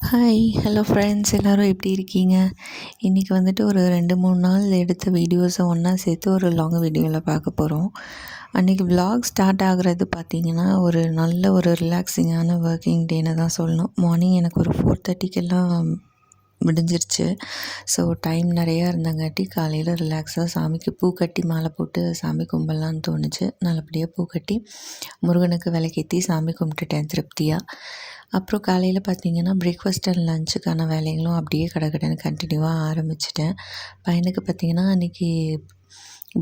Hi hello friends, எல்லோரும் எப்படி இருக்கீங்க? இன்றைக்கி வந்துட்டு ஒரு 2-3 நாள் எடுத்த வீடியோஸை ஒன்றா சேர்த்து ஒரு லாங் வீடியோவில் பார்க்க போகிறோம். அன்றைக்கி vlog ஸ்டார்ட் ஆகுறது பார்த்திங்கன்னா ஒரு நல்ல ஒரு ரிலாக்ஸிங்கான ஒர்க்கிங் டேன்னு தான் சொல்லணும். மார்னிங் எனக்கு ஒரு 4:30க்கெல்லாம் முடிஞ்சிருச்சு. ஸோ டைம் நிறையா இருந்தங்காட்டி காலையில் ரிலாக்ஸாக சாமிக்கு பூ கட்டி மாலை போட்டு சாமி கும்பிட்லான்னு தோணுச்சு. நல்லபடியாக பூ கட்டி முருகனுக்கு விளக்கேற்றி சாமி கும்பிட்டுட்டேன் திருப்தியாக. அப்புறம் காலையில் பார்த்திங்கன்னா பிரேக்ஃபாஸ்ட் அண்ட் லஞ்சுக்கான வேலைகளும் அப்படியே கடகடன்னு கண்டினியூவாக ஆரம்பிச்சிட்டேன். பையனுக்கு பார்த்திங்கன்னா அன்றைக்கி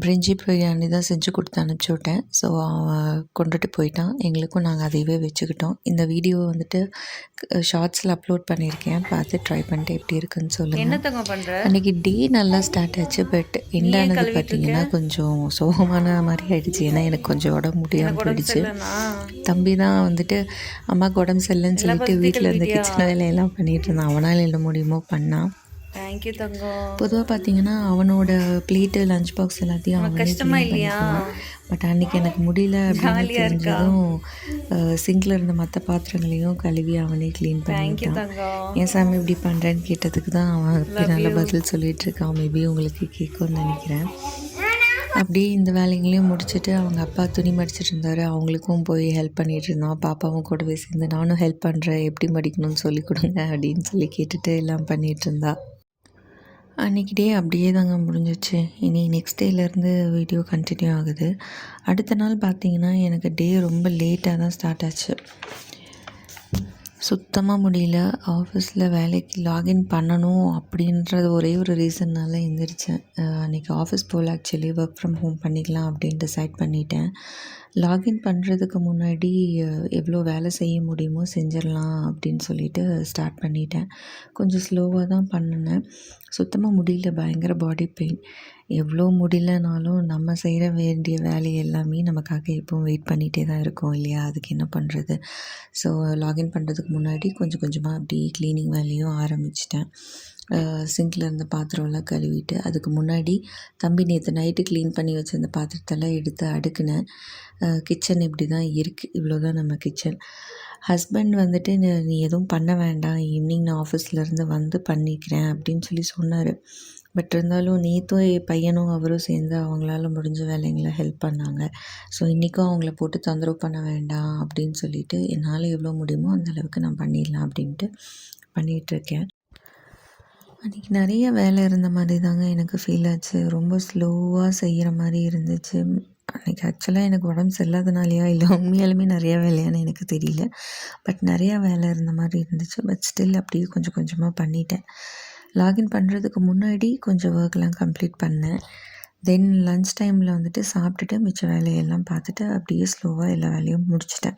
பிரிஞ்சி பிரியாணி தான் செஞ்சு கொடுத்து அனுப்பிச்சி விட்டேன். ஸோ அவன் கொண்டுட்டு போயிட்டான். எங்களுக்கும் நாங்கள் அதையவே வச்சுக்கிட்டோம். இந்த வீடியோ வந்துட்டு ஷார்ட்ஸில் அப்லோட் பண்ணியிருக்கேன். பார்த்து ட்ரை பண்ணிட்டு எப்படி இருக்குன்னு சொல்லுங்கள். அன்றைக்கி டே நல்லா ஸ்டார்ட் ஆச்சு. பட் எண்டானது பார்த்திங்கன்னா கொஞ்சம் சோகமான மாதிரி ஆகிடுச்சு. ஏன்னா எனக்கு கொஞ்சம் உடம்பு முடியாமல் போயிடுச்சு. தம்பி தான் வந்துட்டு அம்மாவுக்கு உடம்பு சரியில்லைன்னு சொல்லிட்டு வீட்டில் இருந்த கிச்சன் வேலையெல்லாம் பண்ணிகிட்டு இருந்தான். அவனால் என்ன முடியுமோ பண்ணான். தேங்க்யூ தங்கம். பொதுவாக பார்த்தீங்கன்னா அவனோட பிளேட்டு லஞ்ச் பாக்ஸ் எல்லாத்தையும் அவனே கஷ்டமா இல்லையா? பட் அன்றைக்கி எனக்கு முடியல அப்படின்னு தெரிஞ்சதும் சிங்கில் இருந்த மற்ற பாத்திரங்களையும் கழுவி அவனே க்ளீன் பண்ணிட்டான். ஏன் சாமி இப்படி பண்ணுறேன்னு கேட்டதுக்கு தான் அவன் அப்படி நல்ல பதில் சொல்லிகிட்டு இருக்கான். மேபி உங்களுக்கு கேட்கும்னு நினைக்கிறேன். அப்படியே இந்த வேலைங்களையும் முடிச்சுட்டு அவங்க அப்பா துணி மடிச்சிட்டு இருந்தார். அவங்களுக்கும் போய் ஹெல்ப் பண்ணிகிட்டு இருந்தான். பாப்பாவும் கூடவே சேர்ந்து நானும் ஹெல்ப் பண்ணுறேன், எப்படி மடிக்கணும்னு சொல்லி கொடுங்க அப்படின்னு சொல்லி கேட்டுட்டு எல்லாம் பண்ணிகிட்டு இருந்தா. அன்றைக்கி டே அப்படியே தாங்க முடிஞ்சிச்சு. இனி நெக்ஸ்ட் டேலேருந்து வீடியோ கண்டினியூ ஆகுது. அடுத்த நாள் பார்த்திங்கன்னா எனக்கு டே ரொம்ப லேட்டாக தான் ஸ்டார்ட் ஆச்சு. சுத்தமாக முடியல. ஆஃபீஸில் வேலைக்கு லாகின் பண்ணணும் அப்படின்றது ஒரே ஒரு ரீசன்னால் எழுந்திரிச்சேன். அன்றைக்கி ஆஃபீஸ் போகல, ஆக்சுவலி ஒர்க் ஃப்ரம் ஹோம் பண்ணிக்கலாம் அப்படின்னு டிசைட் பண்ணிட்டேன். லாகின் பண்ணுறதுக்கு முன்னாடி எவ்வளோ வேலை செய்ய முடியுமோ செஞ்சிடலாம் அப்படின்னு சொல்லிட்டு ஸ்டார்ட் பண்ணிட்டேன். கொஞ்சம் ஸ்லோவாக தான் பண்ணினேன். சுத்தமாக முடியல, பயங்கர பாடி பெயின். எவ்வளோ முடியலனாலும் நம்ம செய்கிற வேண்டிய வேலை எல்லாமே நமக்காக எப்பவும் வெயிட் பண்ணிகிட்டே தான் இருக்கோம் இல்லையா? அதுக்கு என்ன பண்ணுறது? ஸோ லாகின் பண்ணுறதுக்கு முன்னாடி கொஞ்சம் கொஞ்சமாக அப்படியே க்ளீனிங் வேலையும் ஆரம்பிச்சிட்டேன். சிங்கில் இருந்த பாத்திரம்லாம் கழுவிட்டு, அதுக்கு முன்னாடி தம்பி நேற்று நைட்டு க்ளீன் பண்ணி வச்சுருந்த பாத்திரத்தெல்லாம் எடுத்து அடுக்கினேன். கிச்சன் இப்படி தான் இருக்குது. இவ்வளோ தான் நம்ம கிச்சன். ஹஸ்பண்ட் வந்துட்டு நீ எதுவும் பண்ண வேண்டாம், ஈவினிங் நான் ஆஃபீஸ்லேருந்து வந்து பண்ணிக்கிறேன் அப்படின்னு சொல்லி சொன்னார். பட் இருந்தாலும் நேற்றும் என் பையனும் அவரும் சேர்ந்து அவங்களால முடிஞ்ச வேலைங்களை ஹெல்ப் பண்ணாங்க. ஸோ இன்றைக்கும் அவங்கள போட்டு தொந்தரவு பண்ண வேண்டாம் அப்படின்னு சொல்லிட்டு என்னால் எவ்வளோ முடியுமோ அந்தளவுக்கு நான் பண்ணிடலாம் அப்படின்ட்டு பண்ணிகிட்ருக்கேன். அன்றைக்கி நிறைய வேலை இருந்த மாதிரி தாங்க எனக்கு ஃபீல் ஆச்சு. ரொம்ப ஸ்லோவாக செய்கிற மாதிரி இருந்துச்சு. அன்றைக்கி ஆக்சுவலாக எனக்கு உடம்பு சரியில்லாதனாலையா இல்லை உண்மையாலுமே நிறையா வேலையான்னு எனக்கு தெரியல. பட் நிறையா வேலை இருந்த மாதிரி இருந்துச்சு. பட் ஸ்டில் அப்படியே கொஞ்சம் கொஞ்சமாக பண்ணிட்டேன். லாகின் பண்ணுறதுக்கு முன்னாடி கொஞ்சம் ஒர்க்லாம் கம்ப்ளீட் பண்ணேன். தென் லன்ச் டைமில் வந்துட்டு சாப்பிட்டுட்டு மிச்ச வேலையெல்லாம் பார்த்துட்டு அப்படியே ஸ்லோவாக எல்லா வேலையும் முடிச்சிட்டேன்.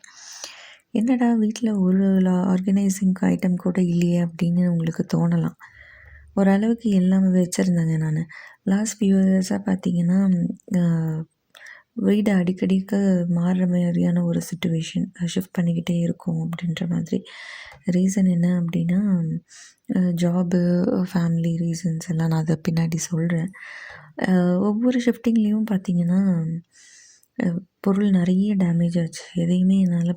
என்னடா வீட்டில் ஒரு ஆர்கனைசிங் ஐட்டம் கூட இல்லையே அப்படின்னு உங்களுக்கு தோணலாம். ஓரளவுக்கு எல்லாமே வச்சுருந்தேங்க நான். லாஸ்ட் ஃபியூ இயர்ஸாக பார்த்திங்கன்னா வீடு அடிக்கடிக்கு மாறுற மாதிரியான ஒரு சிச்சுவேஷன், ஷிஃப்ட் பண்ணிக்கிட்டே இருக்கும் அப்படின்ற மாதிரி. ரீசன் என்ன அப்படின்னா ஜாபு, ஃபேமிலி ரீசன்ஸ் எல்லாம் நான் அதை பின்னாடி சொல்கிறேன். ஒவ்வொரு ஷிஃப்டிங்லேயும் பார்த்திங்கன்னா பொருள் நிறைய டேமேஜ் ஆச்சு. எதையுமே என்னால்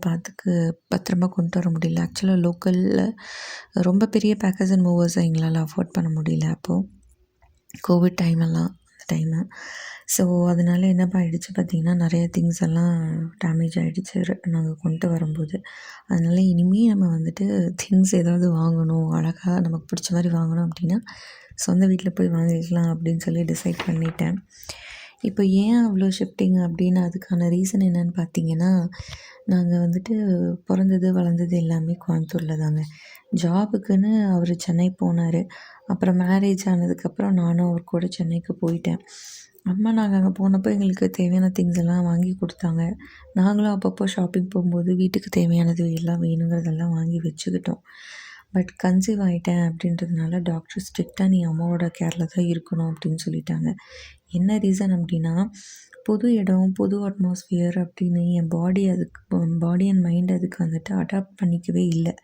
பத்திரமா கொண்டு வர முடியல. ஆக்சுவலாக லோக்கலில் ரொம்ப பெரிய பேக்கேஜ் அண்ட் மூவர்ஸை எங்களால் அஃபோர்ட் பண்ண முடியல. அப்போது கோவிட் டைமெல்லாம் டைமு. ஸோ அதனால என்ன ஆயிடுச்சு பார்த்திங்கன்னா, நிறைய திங்ஸ் எல்லாம் டேமேஜ் ஆகிடுச்சு நாங்கள் கொண்டு வரும்போது. அதனால இனிமேல் நம்ம வந்துட்டு திங்ஸ் ஏதாவது வாங்கணும், அழகாக நமக்கு பிடிச்ச மாதிரி வாங்கணும் அப்படின்னா சொந்த வீட்டில் போய் வாங்கிக்கலாம் அப்படின்னு சொல்லி டிசைட் பண்ணிட்டேன். இப்போ ஏன் அவ்வளோ ஷிஃப்டிங் அப்படின்னு அதுக்கான ரீசன் என்னன்னு பார்த்தீங்கன்னா, நாங்கள் வந்துட்டு பிறந்தது வளர்ந்தது எல்லாமே கோயம்புத்தூரில் தாங்க. ஜாபுக்குன்னு அவர் சென்னை போனார். அப்புறம் மேரேஜ் ஆனதுக்கப்புறம் நானும் அவர் கூட சென்னைக்கு போயிட்டேன். அம்மா நாங்கள் அங்கே போனப்போ எங்களுக்கு தேவையான திங்ஸ் எல்லாம் வாங்கி கொடுத்தாங்க. நாங்களும் அப்பப்போ ஷாப்பிங் போகும்போது வீட்டுக்கு தேவையானது எல்லாம் வேணுங்கிறதெல்லாம் வாங்கி வச்சுக்கிட்டோம். பட் கன்சீவ் ஆகிட்டேன் அப்படின்றதுனால டாக்டர் ஸ்ட்ரிக்டாக நீ அம்மாவோட கேரில் தான் இருக்கணும் அப்படின்னு சொல்லிட்டாங்க. என்ன ரீசன் அப்படின்னா, புது இடம், புது அட்மாஸ்ஃபியர் அப்படின்னு என் பாடி அண்ட் மைண்ட் அதுக்கு வந்துட்டு அடாப்ட் பண்ணிக்கவே இல்லை.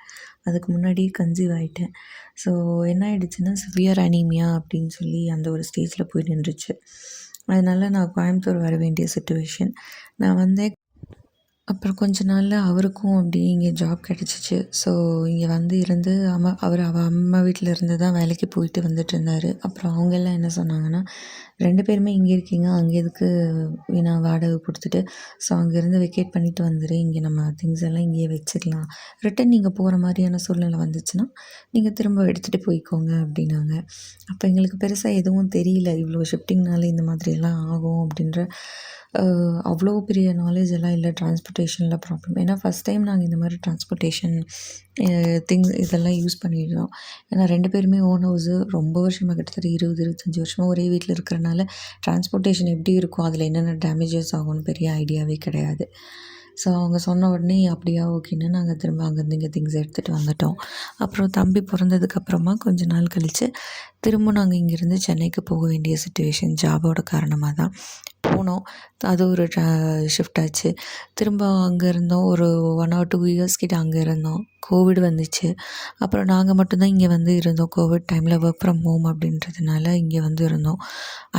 அதுக்கு முன்னாடியே கன்சீவ் ஆகிட்டேன். ஸோ என்ன ஆயிடுச்சுன்னா, சிவியர் அனீமியா அப்படின்னு சொல்லி அந்த ஒரு ஸ்டேஜில் போய் நின்றுச்சு. அதனால நான் கோயம்புத்தூர் வர வேண்டிய சிச்சுவேஷன். நான் வந்தேன். அப்புறம் கொஞ்ச நாளில் அவருக்கும் அப்படியே இங்கே ஜாப் கிடச்சிச்சு. ஸோ இங்கே வந்து இருந்து அவள் அம்மா வீட்டில் இருந்து தான் வேலைக்கு போயிட்டு வந்துட்டுருந்தார். அப்புறம் அவங்கெல்லாம் என்ன சொன்னாங்கன்னா, 2 பேருமே இங்கே இருக்கீங்க, அங்கே எதுக்கு வீணா வாடகை கொடுத்துட்டு, ஸோ அங்கேருந்து வெக்கேட் பண்ணிவிட்டு வந்துடு, இங்கே நம்ம திங்ஸ் எல்லாம் இங்கேயே வச்சுக்கலாம். ரிட்டன் நீங்கள் போகிற மாதிரியான சூழ்நிலை வந்துச்சுன்னா நீங்கள் திரும்ப எடுத்துகிட்டு போய்க்கோங்க அப்படின்னாங்க. அப்போ எங்களுக்கு பெருசாக எதுவும் தெரியல, இவ்வளோ ஷிஃப்டிங்னால இந்த மாதிரியெல்லாம் ஆகும் அப்படின்ற அவ்வளோ பெரிய நாலேஜ் எல்லாம் இல்லை. டிரான்ஸ்போர்ட்டேஷனில் ப்ராப்ளம். ஏன்னா ஃபஸ்ட் டைம் நாங்கள் இந்த மாதிரி டிரான்ஸ்போர்ட்டேஷன் திங்ஸ் இதெல்லாம் யூஸ் பண்ணிடுறோம். ஏன்னா 2 பேருமே ஓன் ஹவுஸு, ரொம்ப வருஷமாக கிட்டத்தட்ட 20-25 வருஷமாக ஒரே வீட்டில் இருக்கிறனால டிரான்ஸ்போர்ட்டேஷன் எப்படி இருக்கும், அதில் என்னென்ன டேமேஜஸ் ஆகும்னு பெரிய ஐடியாவே கிடையாது. ஸோ அவங்க சொன்ன உடனே அப்படியா ஓகேன்னு நாங்கள் திரும்ப அங்கேருந்து இங்கே திங்ஸ் எடுத்துகிட்டு வந்துட்டோம். அப்புறம் தம்பி பிறந்ததுக்கப்புறமா கொஞ்ச நாள் கழித்து திரும்ப நாங்கள் இங்கேருந்து சென்னைக்கு போக வேண்டிய சிச்சுவேஷன் ஜாபோட காரணமாக தான் போனோம். அது ஒரு ஷிஃப்ட் ஆச்சு. திரும்ப அங்கே இருந்தோம். ஒரு 1 or 2 இயர்ஸ் கிட்ட அங்கே இருந்தோம். கோவிட் வந்துச்சு. அப்புறம் நாங்கள் மட்டும்தான் இங்கே வந்து இருந்தோம். கோவிட் டைமில் ஒர்க் ஃப்ரம் ஹோம் அப்படின்றதுனால இங்கே வந்து இருந்தோம்.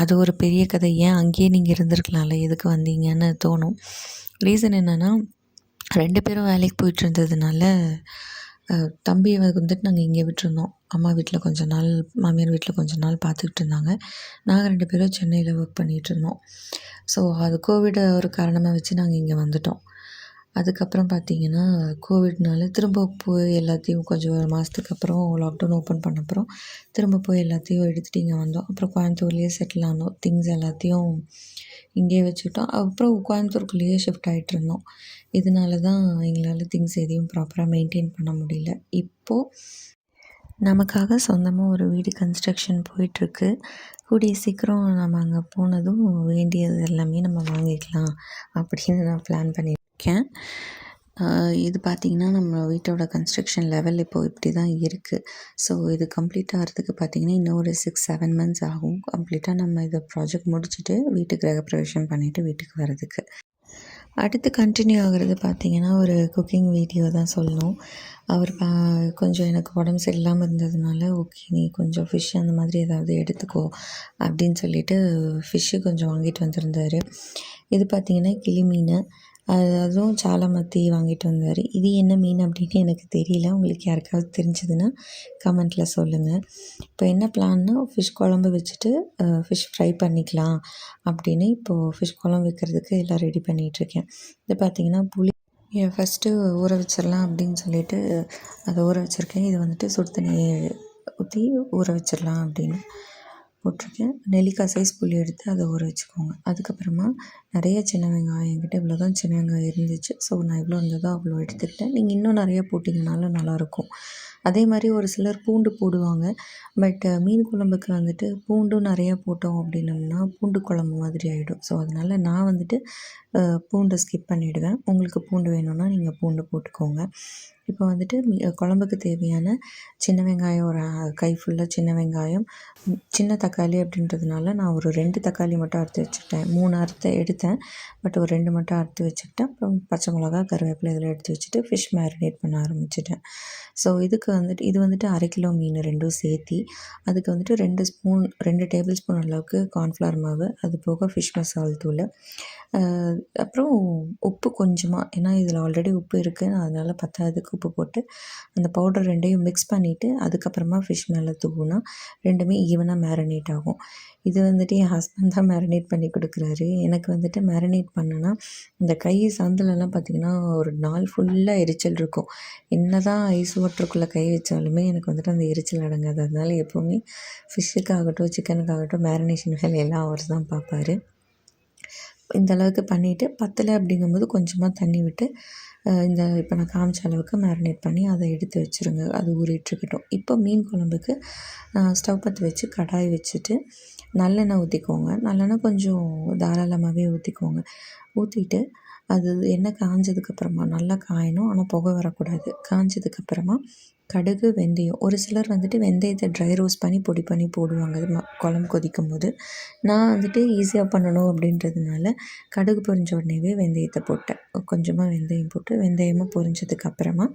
அது ஒரு பெரிய கதை. ஏன் அங்கேயே நீங்கள் இருந்திருக்கலாம்ல, எதுக்கு வந்தீங்கன்னு தோணும். ரீசன் என்னென்னா, 2 பேரும் வேலைக்கு போயிட்டு இருந்ததுனால தம்பியை வந்துட்டு நாங்கள் இங்கே விட்டுருந்தோம். அம்மா வீட்டில் கொஞ்ச நாள், மாமியார் வீட்டில் கொஞ்ச நாள் பார்த்துக்கிட்டு இருந்தாங்க. நாங்கள் 2 பேரும் சென்னையில் ஒர்க் பண்ணிகிட்ருந்தோம். ஸோ அது கோவிடை ஒரு காரணமாக வச்சு நாங்கள் இங்கே வந்துட்டோம். அதுக்கப்புறம் பார்த்திங்கன்னா, கோவிட்னால திரும்ப போய் எல்லாத்தையும் கொஞ்சம் ஒரு மாதத்துக்கு அப்புறம் லாக்டவுன் ஓப்பன் பண்ணப்புறம் திரும்ப போய் எல்லாத்தையும் எடுத்துகிட்டு இங்கே வந்தோம். அப்புறம் கோயம்புத்தூர்லேயே செட்டில் ஆனோம். திங்ஸ் எல்லாத்தையும் இங்கேயே வச்சுக்கிட்டோம். அப்புறம் கோயம்புத்தூருக்குள்ளேயே ஷிஃப்ட் ஆகிட்டு இருந்தோம். இதனால தான் எங்களால் திங்ஸ் எதையும் ப்ராப்பராக மெயின்டைன் பண்ண முடியல. இப்போது நமக்காக சொந்தமாக ஒரு வீடு கன்ஸ்ட்ரக்ஷன் போயிட்டுருக்கு. கூடிய சீக்கிரம் நம்ம அங்கே போனதும் வேண்டியது எல்லாமே நம்ம வாங்கிக்கலாம் அப்படின்னு நான் பிளான் பண்ணியிருக்கேன். இது பார்த்திங்கன்னா, நம்ம வீட்டோட கன்ஸ்ட்ரக்ஷன் லெவல் இப்போது இப்படி தான் இருக்குது. ஸோ இது கம்ப்ளீட் ஆகிறதுக்கு பார்த்திங்கன்னா இன்னும் ஒரு 6-7 months ஆகும். கம்ப்ளீட்டாக நம்ம இதை ப்ராஜெக்ட் முடிச்சுட்டு வீட்டுக்கு கிரகப்பிரவேசம் பண்ணிவிட்டு வீட்டுக்கு வர்றதுக்கு. அடுத்து கண்டினியூ ஆகிறது பார்த்திங்கன்னா, ஒரு குக்கிங் வீடியோ தான் சொல்லணும். அவர் கொஞ்சம் எனக்கு உடம்பு சரியில்லாமல் இருந்ததுனால, ஓகே நீ கொஞ்சம் ஃபிஷ் அந்த மாதிரி ஏதாவது எடுத்துக்கோ அப்படின்னு சொல்லிட்டு ஃபிஷ்ஷு கொஞ்சம் வாங்கிட்டு வந்திருந்தார். இது பார்த்திங்கன்னா கிளி மீன், அதுவும் சால மத்தி வாங்கிட்டு வந்தார். இது என்ன மீன் அப்படின்னு எனக்கு தெரியல. உங்களுக்கு யாருக்காவது தெரிஞ்சதுன்னா கமெண்ட்டில் சொல்லுங்கள். இப்போ என்ன பிளான்னா, ஃபிஷ் குழம்பு வச்சுட்டு ஃபிஷ் ஃப்ரை பண்ணிக்கலாம் அப்படின்னு இப்போது ஃபிஷ் குழம்பு வைக்கிறதுக்கு எல்லாம் ரெடி பண்ணிகிட்ருக்கேன். இது பார்த்திங்கன்னா புளி ஃபஸ்ட்டு ஊற வச்சிடலாம் அப்படின்னு சொல்லிட்டு அதை ஊற வச்சுருக்கேன். இது வந்துட்டு சுடு தண்ணி ஊற்றி ஊற வச்சிடலாம் அப்படின்னு போட்டிருக்கேன். நெல்லிக்காய் சைஸ் புளி எடுத்து அதை ஊற வச்சுக்கோங்க. அதுக்கப்புறமா நிறைய சின்ன வெங்காயம், என்கிட்ட இவ்வளோ தான் சின்ன வெங்காயம் இருந்துச்சு. ஸோ நான் எவ்வளோ இருந்ததோ அவ்வளோ எடுத்துக்கிட்டேன். நீங்கள் இன்னும் நிறையா போட்டிங்கனாலும் நல்லாயிருக்கும். அதே மாதிரி ஒரு சிலர் பூண்டு போடுவாங்க. பட் மீன் குழம்புக்கு வந்துட்டு பூண்டும் நிறையா போட்டோம் அப்படின்னோம்னா பூண்டு குழம்பு மாதிரி ஆகிடும். ஸோ அதனால் நான் வந்துட்டு பூண்டை ஸ்கிப் பண்ணிவிடுவேன். உங்களுக்கு பூண்டு வேணும்னா நீங்கள் பூண்டு போட்டுக்கோங்க. இப்போ வந்துட்டு குழம்புக்கு தேவையான சின்ன வெங்காயம், ஒரு கை ஃபுல்லாக சின்ன வெங்காயம், சின்ன தக்காளி அப்படின்றதுனால நான் ஒரு 2 தக்காளி மட்டும் அறுத்து வச்சுக்கிட்டேன். 3 எடுத்தேன். பட் ஒரு 2 மட்டும் அறுத்து வச்சுக்கிட்டேன். அப்புறம் பச்சை மிளகா, கருவேப்பிலை இதெல்லாம் எடுத்து வச்சுட்டு ஃபிஷ் மேரினேட் பண்ண ஆரம்பிச்சிட்டேன். ஸோ இதுக்கு வந்துட்டு இது வந்துட்டு 1/2 கிலோ மீன் 2ம் சேர்த்தி, அதுக்கு வந்துட்டு 2 டேபிள் ஸ்பூன் அளவுக்கு கார்ன்ஃப்ளவர் மாவு, அது போக ஃபிஷ் மசால் தூள், அப்புறம் உப்பு கொஞ்சமாக, ஏன்னா இதில் ஆல்ரெடி உப்பு இருக்குது, நான் அதனால் பத்தாததுக்கு உப்பு போட்டு அந்த பவுடர் 2யும் மிக்ஸ் பண்ணிவிட்டு அதுக்கப்புறமா ஃபிஷ் மேலே தூவுனா 2மே ஈவனாக மேரினேட் ஆகும். இது வந்துட்டு என் ஹஸ்பண்ட் தான் மேரினேட் பண்ணி கொடுக்குறாரு. எனக்கு வந்துட்டு மேரினேட் பண்ணேன்னா இந்த கை சந்துலலாம் பார்த்திங்கன்னா ஒரு நாள் ஃபுல்லாக எரிச்சல் இருக்கும். என்ன தான் ஐஸ் வாட்டருக்குள்ளே கை வச்சாலுமே எனக்கு வந்துட்டு அந்த எரிச்சல் அடங்காது. அதனால எப்போவுமே ஃபிஷ்ஷுக்காகட்டும் சிக்கனுக்காகட்டும் மேரினேஷன் வேலை எல்லாம் அவர் தான் பார்ப்பாரு. இந்த அளவுக்கு பண்ணிவிட்டு பத்தலை அப்படிங்கும்போது கொஞ்சமாக தண்ணி விட்டு இந்த இப்போ நான் காமிச்ச அளவுக்கு மேரினேட் பண்ணி அதை எடுத்து வச்சுருங்க. அது ஊறிட்டுருக்கட்டும். இப்போ மீன் குழம்புக்கு ஸ்டவ் பற்ற வச்சு கடாய் வச்சுட்டு நல்லெண்ணெய் ஊற்றிக்கோங்க. நல்லெண்ணெய் கொஞ்சம் தாராளமாகவே ஊற்றிக்கோங்க. ஊற்றிட்டு அது எண்ணெய் காஞ்சதுக்கப்புறமா நல்லா காயணும், ஆனால் புகை வரக்கூடாது. காஞ்சதுக்கப்புறமா கடுகு, வெந்தயம், ஒரு சிலர் வந்துட்டு வெந்தயத்தை ட்ரை ரோஸ்ட் பண்ணி பொடி பண்ணி போடுவாங்க அது குழம்பு கொதிக்கும்போது. நான் வந்துட்டு ஈஸியாக பண்ணணும் அப்படின்றதுனால கடுகு பொரிஞ்ச உடனேவே வெந்தயத்தை போட்டேன். கொஞ்சமாக வெந்தயம் போட்டு வெந்தயமும் பொரிஞ்சதுக்கப்புறமா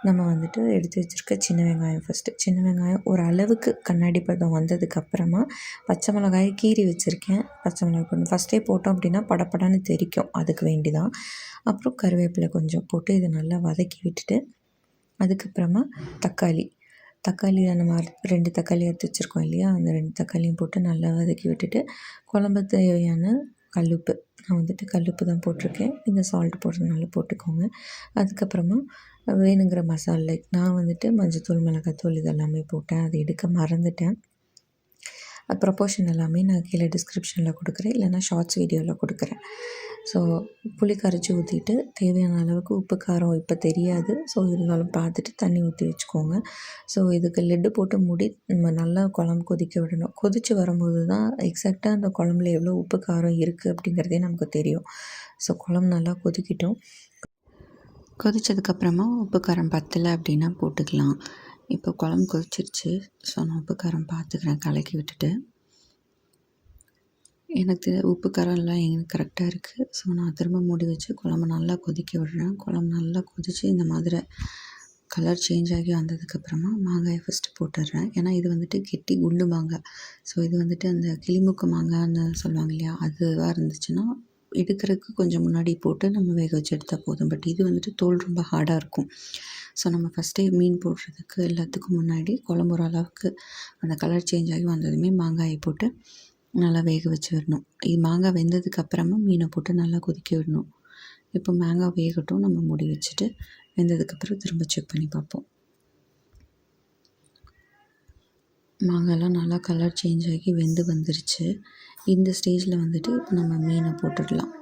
நம்ம வந்துட்டு எடுத்து வச்சுருக்க சின்ன வெங்காயம் சின்ன வெங்காயம் ஒரு அளவுக்கு கண்ணாடி பதம் வந்ததுக்கப்புறமா பச்சை மிளகாயை கீறி வச்சுருக்கேன். பச்சை மிளகாய் போடணும். ஃபஸ்ட்டே போட்டோம் அப்படின்னா படப்படன்னு தெறிக்கும், அதுக்கு வேண்டி தான். அப்புறம் கருவேப்பிலை கொஞ்சம் போட்டு இதை நல்லா வதக்கி விட்டுட்டு அதுக்கப்புறமா தக்காளியில் நம்ம 2 தக்காளி எடுத்து வச்சுருக்கோம் இல்லையா, அந்த 2 தக்காளியும் போட்டு நல்லா வதக்கி விட்டுட்டு குழம்பு தேவையான கல்லுப்பு, நான் வந்துட்டு கல்லுப்பு தான் போட்டிருக்கேன். நீங்கள் சால்ட் போடுறதுனால போட்டுக்கோங்க. அதுக்கப்புறமா வேணுங்கிற மசாலா, லைக் நான் வந்துட்டு மஞ்சத்தூள், மிளகாத்தூள் இதெல்லாமே போட்டேன். அதை எடுக்க மறந்துட்டேன். ப்ரொப்போர்ஷன் எல்லாமே நான் கீழே டிஸ்கிரிப்ஷனில் கொடுக்குறேன், இல்லைனா ஷார்ட்ஸ் வீடியோவில் கொடுக்குறேன். ஸோ புளி கரைச்சி ஊற்றிட்டு தேவையான அளவுக்கு உப்பு காரம் இப்போ தெரியாது, ஸோ இருந்தாலும் பார்த்துட்டு தண்ணி ஊற்றி வச்சுக்கோங்க. ஸோ இதுக்கு லிட்டு போட்டு மூடி நம்ம நல்லா குழம்பு கொதிக்க விடணும். கொதித்து வரும்போது தான் எக்ஸாக்டாக அந்த குழம்புல எவ்வளோ உப்பு காரம் இருக்குது அப்படிங்கிறதே நமக்கு தெரியும். ஸோ குழம்பு நல்லா கொதிக்கட்டும். கொதித்ததுக்கப்புறமா உப்பு காரம் பத்தலை அப்படின்னா போட்டுக்கலாம். இப்போ குழம்பு கொதிச்சிருச்சு. ஸோ நான் உப்பு காரம் பார்த்துக்கிறேன், கலக்கி விட்டுட்டு. எனக்கு உப்பு காரம் எல்லாம் எனக்கு கரெக்டாக இருக்குது. ஸோ நான் திரும்ப மூடி வச்சு குழம்பு நல்லா கொதிக்க விடுறேன். குழம்பு நல்லா கொதித்து இந்த மாதிரி கலர் சேஞ்ச் ஆகி வந்ததுக்கப்புறமா மாங்காயை ஃபஸ்ட்டு போட்டுடுறேன். ஏன்னா இது வந்துட்டு கெட்டி குண்டு மாங்காய். ஸோ இது வந்துட்டு அந்த கிளிமுக்கு மாங்காய்ன்னு சொல்லுவாங்க இல்லையா, அதுவாக இருந்துச்சுன்னா எடுக்கிறதுக்கு கொஞ்சம் முன்னாடி போட்டு நம்ம வேக வச்சு எடுத்தால் போதும். பட் இது வந்துட்டு தோல் ரொம்ப ஹார்டாக இருக்கும். ஸோ நம்ம ஃபஸ்ட்டே மீன் போடுறதுக்கு எல்லாத்துக்கும் முன்னாடி குழம்பு ஓரளவுக்கு அந்த கலர் சேஞ்ச் ஆகி வந்ததுமே மாங்காயை போட்டு நல்லா வேக வச்சு விடணும். இது மாங்காய் வெந்ததுக்கப்புறமா மீனை போட்டு நல்லா கொதிக்க விடணும். இப்போ மாங்காய் வேகட்டும், நம்ம மூடி வச்சுட்டு வெந்ததுக்கப்புறம் திரும்ப செக் பண்ணி பார்ப்போம். மாங்காய்லாம் நல்லா கலர் சேஞ்ச் ஆகி வெந்து வந்துருச்சு. இந்த ஸ்டேஜில் வந்துட்டு இப்போ நம்ம மீனை போட்டுடலாம்.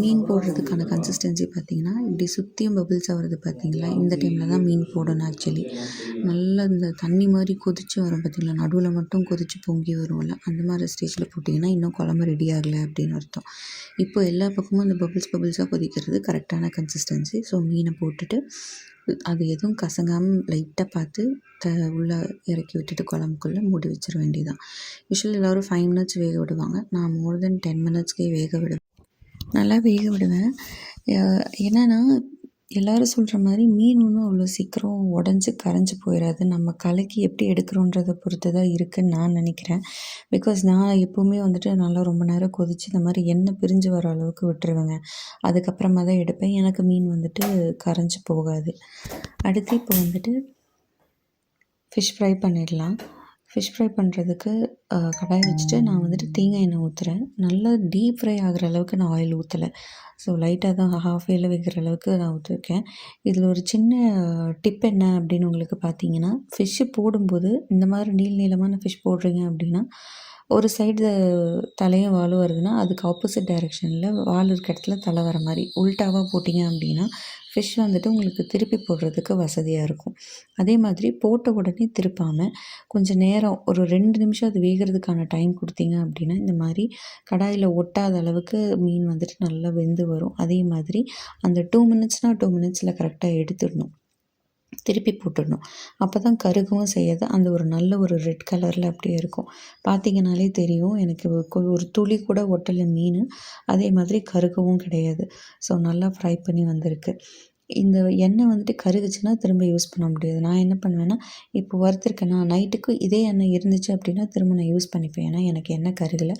மீன் போடுறதுக்கான கன்சிஸ்டன்சி பார்த்திங்கன்னா இப்படி சுற்றியும் பபிள்ஸாக வருது பார்த்திங்களா, இந்த டைமில் தான் மீன் போடணும். ஆக்சுவலி நல்லா இந்த தண்ணி மாதிரி கொதித்து வரும் பார்த்திங்களா, நடுவில் மட்டும் கொதித்து பொங்கி வரும்ல, அந்த மாதிரி ஸ்டேஜில் போட்டிங்கன்னா இன்னும் குழம்பு ரெடி ஆகலை அப்படின்னு அர்த்தம். இப்போ எல்லா பக்கமும் அந்த பபிள்ஸாக கொதிக்கிறது கரெக்டான கன்சிஸ்டன்சி. ஸோ மீனை போட்டுட்டு அது எதுவும் கசங்காமல் லைட்டாக பார்த்து உள்ளே இறக்கி விட்டுட்டு குழம்புக்குள்ளே மூடி வச்சிட வேண்டியதான். யூஸ்வலி எல்லோரும் 5 மினிட்ஸ் வேக விடுவாங்க. நான் மோர் தென் 10 மினிட்ஸ்க்கே வேக விடுவேன். நல்லா வேக விடுவேன். என்னென்னா எல்லோரும் சொல்கிற மாதிரி மீன் ஒன்றும் அவ்வளோ சீக்கிரம் உடஞ்சி கரைஞ்சி போயிடாது. நம்ம கலக்கி எப்படி எடுக்கிறோன்றதை பொறுத்து தான் இருக்குதுன்னு நான் நினைக்கிறேன். பிகாஸ் நான் எப்போவுமே வந்துட்டு நல்லா ரொம்ப நேரம் கொதித்து இந்த மாதிரி எண்ணெய் பிரிஞ்சு வர அளவுக்கு விட்டுருவேங்க. அதுக்கப்புறமா தான் எடுப்பேன். எனக்கு மீன் வந்துட்டு கரைஞ்சி போகாது. அடுத்து இப்போ வந்துட்டு ஃபிஷ் ஃப்ரை பண்ணிடலாம். ஃபிஷ் ஃப்ரை பண்ணுறதுக்கு கடாய் வச்சுட்டு நான் வந்துட்டு தேங்காய் எண்ணெய் ஊற்றுறேன். நல்லா டீப் ஃப்ரை ஆகிற அளவுக்கு நான் ஆயில் ஊற்றலை. ஸோ லைட்டாக தான் ஹாஃப் வேல வைக்கிற அளவுக்கு நான் ஊற்றிருக்கேன். இதில் ஒரு சின்ன டிப் என்ன அப்படின்னு உங்களுக்கு பார்த்தீங்கன்னா, ஃபிஷ்ஷு போடும்போது இந்த மாதிரி நீளமான ஃபிஷ் போடுறீங்க அப்படின்னா, ஒரு சைடு தலையும் வாலும் வருதுன்னா அதுக்கு ஆப்போசிட் டைரெக்ஷனில் வால் இருக்க இடத்துல தலை வர மாதிரி உல்ட்டாவாக போட்டிங்க அப்படின்னா ஃபிஷ் வந்துட்டு உங்களுக்கு திருப்பி போடுறதுக்கு வசதியாக இருக்கும். அதே மாதிரி போட்ட உடனே திருப்பாமல் கொஞ்சம் நேரம் ஒரு 2 நிமிஷம் அது வேகிறதுக்கான டைம் கொடுத்தீங்க அப்படின்னா இந்த மாதிரி கடாயில் ஒட்டாத அளவுக்கு மீன் வந்துட்டு நல்லா வெந்து வரும். அதே மாதிரி அந்த 2 மினிட்ஸ்னால் 2 மினிட்ஸில் கரெக்டாக எடுத்துடணும், திருப்பி போட்டுடணும். அப்போ தான் கருகவும் செய்யாது. அந்த ஒரு நல்ல ஒரு ரெட் கலரில் அப்படியே இருக்கும். பார்த்திங்கனாலே தெரியும், எனக்கு ஒரு துளி கூட ஒட்டலை மீன். அதே மாதிரி கருகவும் கிடையாது. ஸோ நல்லா ஃப்ரை பண்ணி வந்திருக்கு. இந்த எண்ணெய் வந்துட்டு கருகுச்சுன்னா திரும்ப யூஸ் பண்ண முடியாது. நான் என்ன பண்ணுவேன்னா, இப்போ வறுத்துருக்கேனா நைட்டுக்கு இதே எண்ணெய் இருந்துச்சு அப்படின்னா திரும்ப நான் யூஸ் பண்ணிப்பேன். ஏன்னா எனக்கு எண்ணெய் கருகல.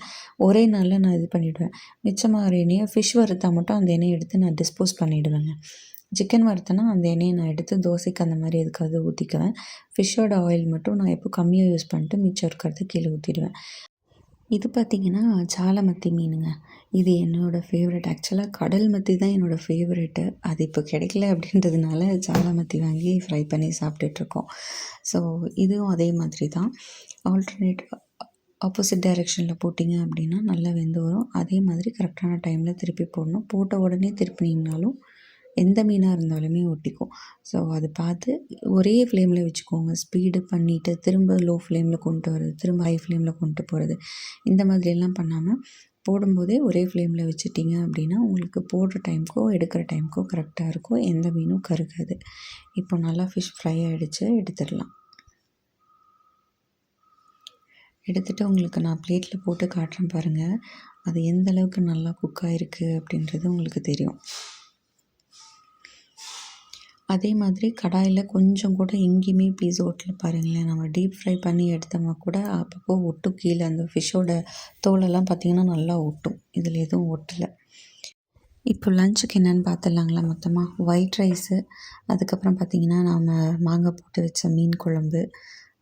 ஒரே நாளில் நான் இது பண்ணிவிடுவேன். மிச்சமாகிற எண்ணெயை ஃபிஷ் வறுத்தா மட்டும் அந்த எண்ணெயை எடுத்து நான் டிஸ்போஸ் பண்ணிவிடுவேங்க. சிக்கன் வறுத்தேன்னா அந்த எண்ணெயை நான் எடுத்து தோசைக்கு அந்த மாதிரி எதுக்காவது ஊற்றிக்குவேன். ஃபிஷ்ஷோட ஆயில் மட்டும் நான் எப்போ கம்மியாக யூஸ் பண்ணிட்டு மிச்சம் இருக்கிறது கீழே ஊற்றிடுவேன். இது பார்த்திங்கன்னா சால மத்தி மீனுங்க. இது என்னோடய ஃபேவரெட். ஆக்சுவலாக கடல் மத்தி தான் என்னோடய ஃபேவரெட்டு. அது இப்போ கிடைக்கல அப்படின்றதுனால சால மத்தி வாங்கி ஃப்ரை பண்ணி சாப்பிட்டுட்ருக்கோம். ஸோ இதுவும் அதே மாதிரி தான். ஆல்டர்னேட் ஆப்போசிட் டைரெக்ஷனில் போட்டிங்க அப்படின்னா நல்லா வெந்து வரும். அதே மாதிரி கரெக்டான டைமில் திருப்பி போடணும். போட்ட உடனே திருப்பினீங்கனாலும் எந்த மீனாக இருந்தாலுமே ஒட்டிக்கும். ஸோ அது பார்த்து ஒரே ஃப்ளேமில் வச்சுக்கோங்க. ஸ்பீடு பண்ணிவிட்டு திரும்ப லோ ஃப்ளேமில் கொண்டு வர்றது, திரும்ப ஹை ஃப்ளேமில் கொண்டு போகிறது, இந்த மாதிரியெல்லாம் பண்ணாமல் போடும்போதே ஒரே ஃப்ளேமில் வச்சுட்டிங்க அப்படின்னா உங்களுக்கு போடுற டைமுக்கோ எடுக்கிற டைமுக்கோ கரெக்டாக இருக்கும். எந்த மீனும் கருகாது. இப்போ நல்லா ஃபிஷ் ஃப்ரை ஆகிடுச்சு, எடுத்துடலாம். எடுத்துகிட்டு உங்களுக்கு நான் பிளேட்டில் போட்டு காட்டுறேன் பாருங்கள். அது எந்த அளவுக்கு நல்லா குக் ஆகிருக்கு அப்படின்றது உங்களுக்கு தெரியும். அதே மாதிரி கடாயில் கொஞ்சம் கூட எங்கேயுமே பீஸ் ஒட்டல பாருங்களேன். நம்ம டீப் ஃப்ரை பண்ணி எடுத்தோம்னா கூட அப்பப்போ ஒட்டும். கீழே அந்த ஃபிஷ்ஷோட தோலெல்லாம் பார்த்திங்கன்னா நல்லா ஒட்டும். இதில் எதுவும் ஒட்டலை. இப்போ லஞ்சுக்கு என்னென்னு பார்த்துடலாங்களா மொத்தமாக. ஒயிட் ரைஸு, அதுக்கப்புறம் பார்த்திங்கன்னா நாம் மாங்காய் போட்டு வச்ச மீன் குழம்பு,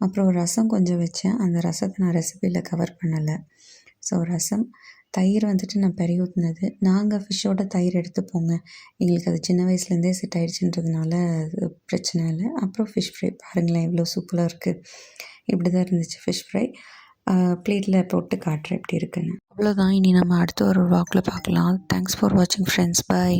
அப்புறம் ரசம் கொஞ்சம் வச்சேன். அந்த ரசத்தை நான் ரெசிபியில் கவர் பண்ணலை. ஸோ ரசம், தயிர் வந்துட்டு நான் பெரிய ஊற்றுனது. நாங்கள் ஃபிஷ்ஷோட தயிர் எடுத்துப்போங்க. எங்களுக்கு அது சின்ன வயசுலேருந்தே செட் ஆகிடுச்சுன்றதுனால அது பிரச்சனை இல்லை. அப்புறம் ஃபிஷ் ஃப்ரை பாருங்களேன் எவ்வளோ சூப்பராக இருக்குது. இப்படி தான் இருந்துச்சு ஃபிஷ் ஃப்ரை. பிளேட்டில் போட்டு காட்டுறேன் எப்படி இருக்குன்னு. அவ்வளோதான். இனி நம்ம அடுத்த ஒரு வாக்கில் பார்க்கலாம். தேங்க்ஸ் ஃபார் வாட்சிங் ஃப்ரெண்ட்ஸ். பை.